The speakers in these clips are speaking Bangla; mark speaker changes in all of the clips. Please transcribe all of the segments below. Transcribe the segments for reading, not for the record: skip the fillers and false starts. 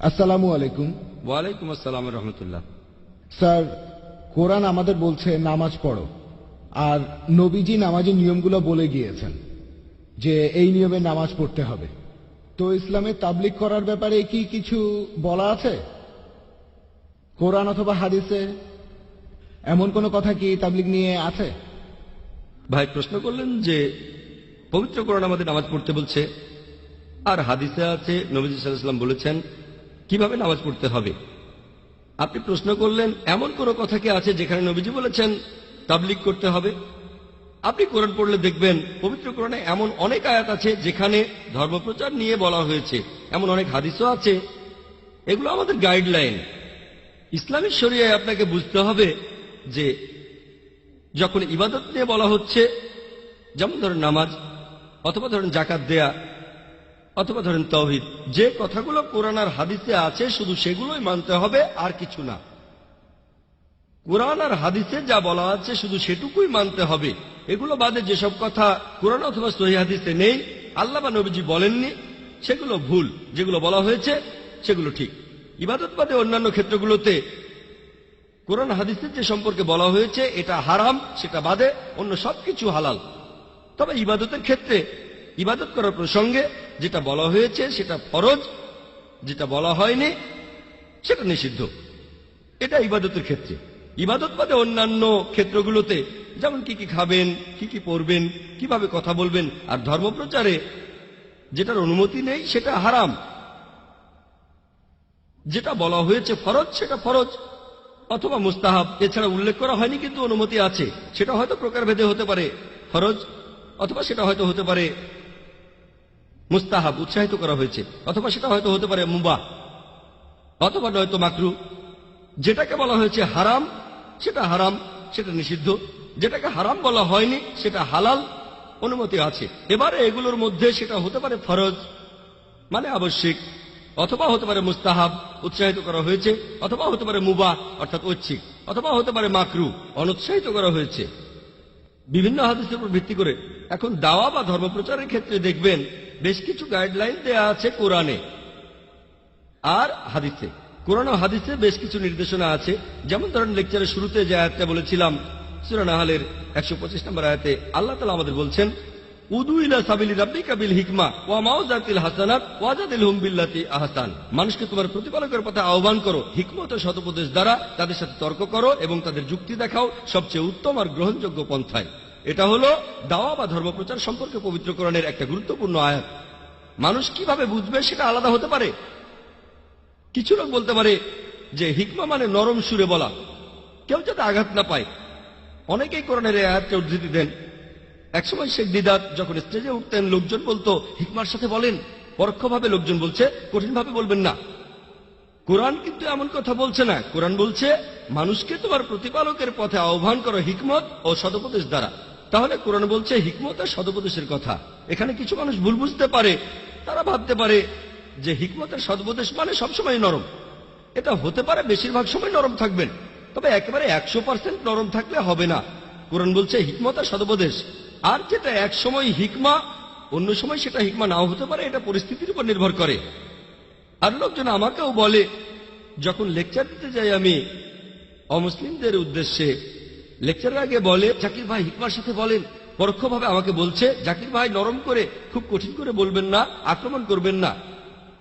Speaker 1: আসসালামু আলাইকুম।
Speaker 2: ওয়ালাইকুম আসসালাম রহমতুল্লাহ।
Speaker 1: স্যার, কোরআন আমাদের বলছে নামাজ পড়ো, আর নবীজি নামাজের নিয়মগুলো বলে গিয়েছেন যে এই নিয়মে নামাজ পড়তে হবে। তো ইসলামে তাবলিগ করার ব্যাপারে কি কিছু বলা আছে কোরআন অথবা হাদিসে? এমন কোনো কথা কি তাবলিগ নিয়ে আছে?
Speaker 2: ভাই প্রশ্ন করলেন যে পবিত্র কোরআন আমাদের নামাজ পড়তে বলছে, আর হাদিসে আছে নবীজি সাল্লাল্লাহু আলাইহি ওয়াসাল্লাম বলেছেন কিভাবে নামাজ পড়তে হবে। আপনি প্রশ্ন করলেন এমন কোনো কথা কি আছে যেখানে নবীজি বলেছেন তাবলিগ করতে হবে? আপনি কোরআন পড়লে দেখবেন পবিত্র কোরআনে এমন অনেক আয়াত আছে যেখানে ধর্মপ্রচার নিয়ে বলা হয়েছে, এমন অনেক হাদিসও আছে। এগুলো আমাদের গাইডলাইন। ইসলামী শরিয়ায় আপনাকে বুঝতে হবে যে যখন ইবাদত নিয়ে বলা হচ্ছে, যেমন ধরেন নামাজ, অথবা ধরেন জাকাত দেয়া, অথবা ধরেন তাওহীদ, যে কথাগুলো কোরআন আর হাদিসে আছে শুধু সেগুলোই মানতে হবে, আর কিছু না। কোরআন আর হাদিসে যা বলা আছে শুধু সেটুকুই মানতে হবে। এগুলো বাদে যেসব কথা কোরআন অথবা সহিহ হাদিসে নেই, আল্লাহ বা নবীজি বলেননি, সেগুলো ভুল। যেগুলো বলা হয়েছে সেগুলো ঠিক। ইবাদত বাদে অন্যান্য ক্ষেত্রগুলোতে কোরআন হাদিসের যে সম্পর্কে বলা হয়েছে এটা হারাম, সেটা বাদে অন্য সবকিছু হালাল। তবে ইবাদতের ক্ষেত্রে ইবাদত করার প্রসঙ্গে যেটা বলা হয়েছে সেটা ফরজ, যেটা বলা হয়নি সেটা নিষিদ্ধ। এটা ইবাদতের ক্ষেত্রে। ইবাদত বাদে অন্যান্য ক্ষেত্রগুলোতে যেমন কি কি খাবেন, কি কি পড়বেন, কিভাবে কথা বলবেন, আর ধর্মপ্রচারে যেটার অনুমতি নেই সেটা হারাম। যেটা বলা হয়েছে ফরজ সেটা ফরজ অথবা মুস্তাহাব, এছাড়া উল্লেখ করা হয়নি কিন্তু অনুমতি আছে। সেটা হয়তো প্রকারভেদে হতে পারে ফরজ, অথবা সেটা হয়তো হতে পারে মুস্তাহাব, উৎসাহিত করা হয়েছে, অথবা সেটা হয়তো হতে পারে মুবাহ, অথবা নয়তো মাকরু। যেটাকে বলা হয়েছে হারাম সেটা হারাম, সেটা নিষিদ্ধ। যেটাকে হারাম বলা হয়নি সেটা হালাল, অনুমতি আছে। এবারে এগুলোর মধ্যে সেটা হতে পারে ফরজ মানে আবশ্যিক, অথবা হতে পারে মুস্তাহাব, উৎসাহিত করা হয়েছে, অথবা হতে পারে মুবাহ অর্থাৎ ঐচ্ছিক, অথবা হতে পারে মাকরু, অনুৎসাহিত করা হয়েছে। বিভিন্ন হাদিসের উপর ভিত্তি করে এখন দাওয়া বা ধর্মপ্রচারের ক্ষেত্রে দেখবেন বেশ কিছু গাইডলাইন দেয়া আছে কোরআনে আর হাদিসে। কোরআন ও হাদিসে বেশ কিছু নির্দেশনা আছে। যেমন ধরেন লেকচারের শুরুতে যে আয়াতটা বলেছিলাম, সূরা নাহলের 125 নম্বর আয়াতে আল্লাহ তাআলা আমাদের বলছেন, উদু ইলা সাবিলি রাব্বিকা বিল হিকমা ওয়া মাউযাতিল হাসানাত ওয়াজাদিলহুম বিল্লাতি আহসান। মানুষকে তোমার প্রতিপালকের পথে আহ্বান করো, হিকমত ও সদুপদেশ দ্বারা তাদের সাথে তর্ক করো এবং তাদের যুক্তি দেখাও সবচেয়ে উত্তম আর গ্রহণযোগ্য পন্থায়। এটা হলো দাওয়া বা ধর্মপ্রচার সম্পর্কে পবিত্র কোরআনের একটা গুরুত্বপূর্ণ আয়াত। মানুষ কিভাবে বুঝবে সেটা আলাদা হতে পারে। কিছু লোক বলতে পারে যে হিকমা মানে নরম সুরে বলা, কেউ যাতে আঘাত না পায়। অনেকেই কোরআনের এই আয়াতকে উদ্ধৃতি দেন। একসময় শেখ দিদাত যখন স্টেজে উঠতেন লোকজন বলতো হিকমার সাথে বলেন, পরোক্ষভাবে লোকজন বলছে কঠিনভাবে বলবেন না। কোরআন কিন্তু এমন কথা বলছে না। কোরআন বলছে মানুষকে তোমার প্রতিপালকের পথে আহ্বান করো হিকমত ও সদুপদেশ দ্বারা। তাহলে কোরআন বলছে হিকমত আর সদুপদেশের কথা। এখানে কিছু মানুষ ভুল বুঝতে পারে। তারা ভাবতে পারে যে হিকমত আর সদুপদেশ মানে সবসময় নরম। এটা হতে পারে, বেশিরভাগ সময় নরম থাকবেন, তবে একেবারে 100% নরম থাকলে হবে না। কোরআন বলছে হিকমত আর সদুপদেশ। আর যেটা এক সময় হিকমা, অন্য সময় সেটা হিকমা নাও হতে পারে। এটা পরিস্থিতির উপর নির্ভর করে। আর লোকজন আমাকেও বলে, যখন লেকচার দিতে যাই আমি অমুসলিমদের উদ্দেশ্যে, লেকচারের আগে বলে জাকির ভাই হিকমার সাথে বলেন। পরোক্ষভাবে আমাকে বলছে জাকির ভাই নরম করে, খুব কঠিন করে বলবেন না, আক্রমণ করবেন না।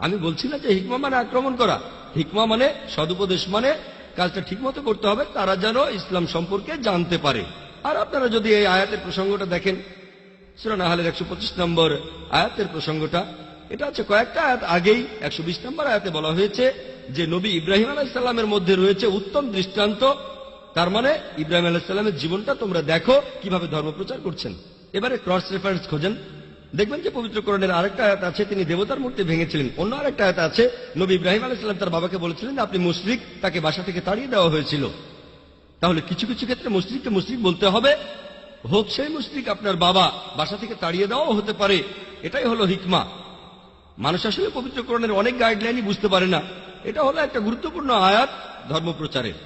Speaker 2: আমি বলছি না যে হিকমা মানে আক্রমণ করা। হিকমা মানে সদুপদেশ, মানে কাজটা ঠিক মতো করতে হবে, তারা যেন ইসলাম সম্পর্কে জানতে পারে। আর আপনারা যদি এই আয়াতের প্রসঙ্গটা দেখেন, সূরা নাহলের 125 নম্বর আয়াতের প্রসঙ্গটা, এটা আছে কয়েকটা আয়াত আগেই। 120 নম্বর আয়াতে বলা হয়েছে যে নবী ইব্রাহিম আলাইহিস সালামের মধ্যে রয়েছে উত্তম দৃষ্টান্ত। তার মানে ইব্রাহিম আলাইহিস সালামের জীবনটা তোমরা দেখো কিভাবে ধর্মপ্রচার করছেন। এবারে ক্রস রেফারেন্স খোঁজেন, দেখবেন যে পবিত্র কোরআনের আরেকটা আয়াত আছে তিনি দেবতার মূর্তি ভেঙেছিলেন। অন্য আরেকটা আয়াত আছে নবী ইব্রাহিম আলাইহিস সালাম তার বাবাকে বলেছিলেন আপনি মুশরিক, তাকে বাসা থেকে তাড়িয়ে দেওয়া হয়েছিল। তাহলে কিছু কিছু ক্ষেত্রে মুশরিককে মুশরিক বলতে হবে, হোক সেই মুশরিক আপনার বাবা, বাসা থেকে তাড়িয়ে দেওয়াও হতে পারে। এটাই হলো হিকমা। মানুষ আসলে পবিত্র কোরআনের অনেক গাইডলাইনই বুঝতে পারে না। এটা হলো একটা গুরুত্বপূর্ণ আয়াত ধর্মপ্রচারের।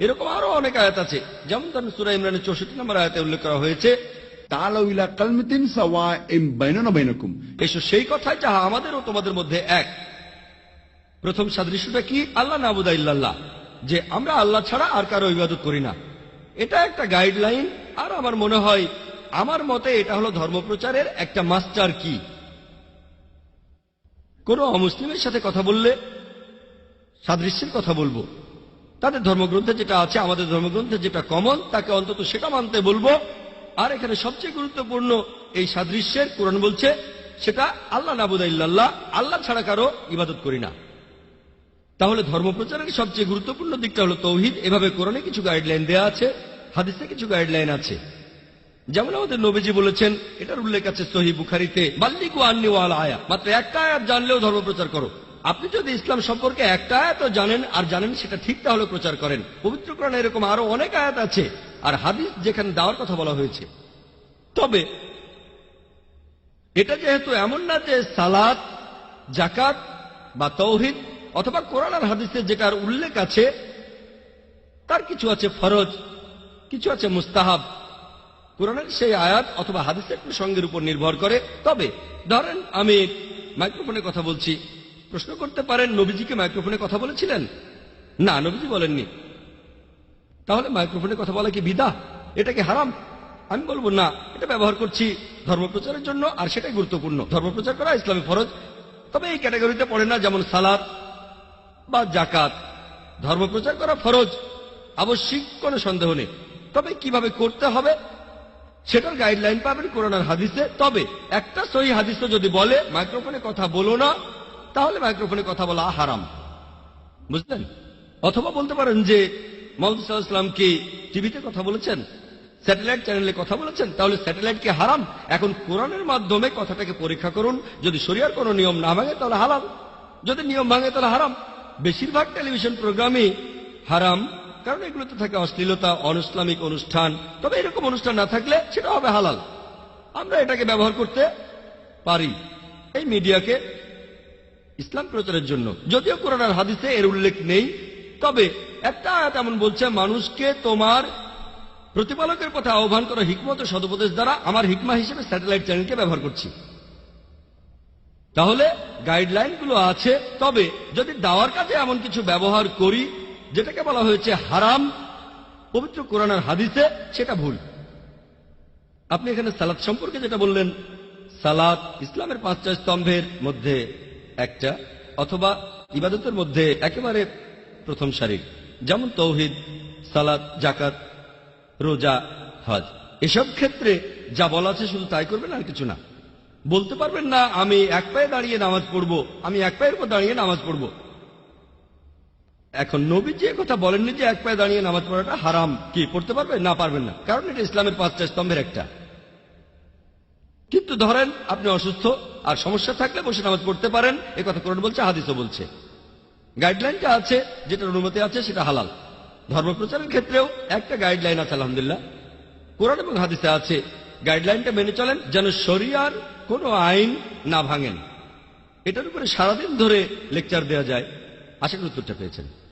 Speaker 2: এরকম আরো অনেক আয়াত আছে। যেমন ধরেন সূরা ইমরানের 64 নম্বর আয়াতে উল্লেখ করা হয়েছে,
Speaker 3: তাআলাউ ইলা কালিমাতিন সাওয়াইন বাইনানা বাইনাকুম।
Speaker 2: এসো সেই কথায় যাহা আমাদের ও তোমাদের মধ্যে এক। প্রথম সাদৃশ্যটা কি? আল্লাহ নাবুদা ইল্লাল্লাহ, যে আমরা আল্লাহ ছাড়া আর কারো ইবাদত করি না। এটা একটা গাইডলাইন, আর আমার মনে হয়, আমার মতে এটা হলো ধর্মপ্রচারের একটা মাস্টার কি। কোন অমুসলিমের সাথে কথা বললে সাদৃশ্যের কথা বলবো, তাদের ধর্মগ্রন্থে যেটা আছে, আমাদের ধর্মগ্রন্থে যেটা কমন, তাকে অন্তত সেটা মানতে বলবো। আর এখানে সবচেয়ে গুরুত্বপূর্ণ এই সাদৃশ্যের, কোরআন বলছে সেটা আল্লাহ নাবুদা ইল্লাল্লাহ, আল্লাহ ছাড়া কারো ইবাদত করি না। তাহলে ধর্মপ্রচারের সবচেয়ে গুরুত্বপূর্ণ দিকটা হলো তৌহিদ। এভাবে কোরআনে কিছু গাইডলাইন দেয়া আছে, হাদিসে কিছু গাইডলাইন আছে। যেমন আমাদের নবীজি বলেছেন, এটার উল্লেখ আছে সহিহ বুখারীতে, বাল্লিগু আন্নী ওয়াল আয়া, মাত্র একটা আয়াত জানলেও ধর্মপ্রচার করো। আপনি যদি ইসলাম সম্পর্কে একটা আয়াতও জানেন, আর জানেন সেটা ঠিক, তাহলে প্রচার করেন। পবিত্র কোরআনে এরকম আরো অনেক আয়াত আছে আর হাদিস যেখানে দাওয়ার কথা বলা হয়েছে। তবে এটা যেহেতু এমন না যে সালাত, জাকাত বা তৌহিদ অথবা কোরআন আর হাদিসে যেটার উল্লেখ আছে তার কিছু আছে ফরজ, কিছু আছে মুস্তাহাব। কোরআনের সেই আয়াত অথবা হাদিসের প্রসঙ্গের উপর নির্ভর করে। তবে ধরেন আমি মাইক্রোফোনে কথা বলছি, প্রশ্ন করতে পারেন নবীজিকে মাইক্রোফোনে কথা বলেছিলেন? না, নবীজি বলেননি। তাহলে মাইক্রোফোনে কথা বলা কি বিদআত? এটা কি হারাম? আমি বলবো না, এটা ব্যবহার করছি ধর্মপ্রচারের জন্য, আর সেটাই গুরুত্বপূর্ণ। ধর্মপ্রচার করা ইসলামী ফরজ, তবে এই ক্যাটাগরিতে পড়ে না। যেমন সালাত বা জাকাত, ধর্মপ্রচার করা ফরজ, আবশ্যিক, কোনো সন্দেহ নেই। তবে কিভাবে করতে হবে সেটার গাইডলাইন পাবেন কোরআন আর হাদিসে। তবে একটা সহিহ হাদিসও যদি বলে মাইক্রোফোনে কথা বলো না, তাহলে মাইক্রোফোনে কথা বলা হারাম, বুঝলেন? অথবা বলতে পারেন যে মুহাম্মদ সাল্লাল্লাহু আলাইহি ওয়াসাল্লাম কি টিভিতে কথা বলেছেন, স্যাটেলাইট চ্যানেলে কথা বলেছেন, তাহলে স্যাটেলাইট কি হারাম? এখন কোরআনের মাধ্যমে কথাটাকে পরীক্ষা করুন। যদি শরিয়ার কোনো নিয়ম না ভাঙে তাহলে হালাল, যদি নিয়ম ভাঙে তাহলে হারাম। বেশিরভাগ টেলিভিশন প্রোগ্রামই হারাম, কারণ এগুলোতে থাকে অশ্লীলতা, অনইসলামিক অনুষ্ঠান। তবে এরকম অনুষ্ঠান না থাকলে সেটা হবে হালাল। আমরা এটাকে ব্যবহার করতে পারি, এই মিডিয়াকে, ইসলাম প্রচারের জন্য। যদিও কোরআন আর হাদিসে এর উল্লেখ নেই, তবে একটা আয়াত এমন বলছে, মানুষকে তোমার প্রতিপালকের পথে আহ্বান করা হিকমত ও সদুপদেশ দ্বারা। আমার হিকমা হিসেবে স্যাটেলাইট চ্যানেলকে ব্যবহার করছি। তাহলে গাইডলাইনগুলো আছে। তবে যদি দাওয়ার কাজে এমন কিছু ব্যবহার করি যেটাকে বলা হয়েছে হারাম পবিত্র কোরআন আর হাদিসে, সেটা ভুল। আপনি এখানে সালাত সম্পর্কে যেটা বললেন, সালাত ইসলামের 5টা স্তম্ভের মধ্যে একটা, অথবা ইবাদতের মধ্যে একেবারে প্রথম সারির। যেমন তৌহিদ, সালাত, জাকাত, রোজা, হজ, এসব ক্ষেত্রে যা বলা আছে শুধু তাই করবেন, আর কিছু না। বলতে পারবেন না আমি এক পায়ে দাঁড়িয়ে নামাজ পড়বো, আমি এক পায়ের উপর দাঁড়িয়ে নামাজ পড়বো। এখন নবীজি কথা বলেননি যে এক পায়ে দাঁড়িয়ে নামাজ পড়াটা হারাম। কি পড়তে পারবেন? না, পারবেন না, কারণ এটা ইসলামের 5টা স্তম্ভের একটা। কিন্তু ধরেন আপনি অসুস্থ আর সমস্যা থাকলে বসে নামাজ পড়তে পারেন, এ কথা কোরআন বলছে, হাদিসও বলছে। গাইডলাইনটা আছে, যেটার অনুমতি আছে সেটা হালাল। ধর্মপ্রচারের ক্ষেত্রেও একটা গাইডলাইন আছে, আলহামদুলিল্লাহ, কোরআন এবং হাদিসে আছে। গাইডলাইনটা মেনে চলেন যেন শরিয়ার কোনো আইন না ভাঙেন। এটার উপরে সারাদিন ধরে লেকচার দেওয়া যায়। আশা করি উত্তরটা পেয়েছেন।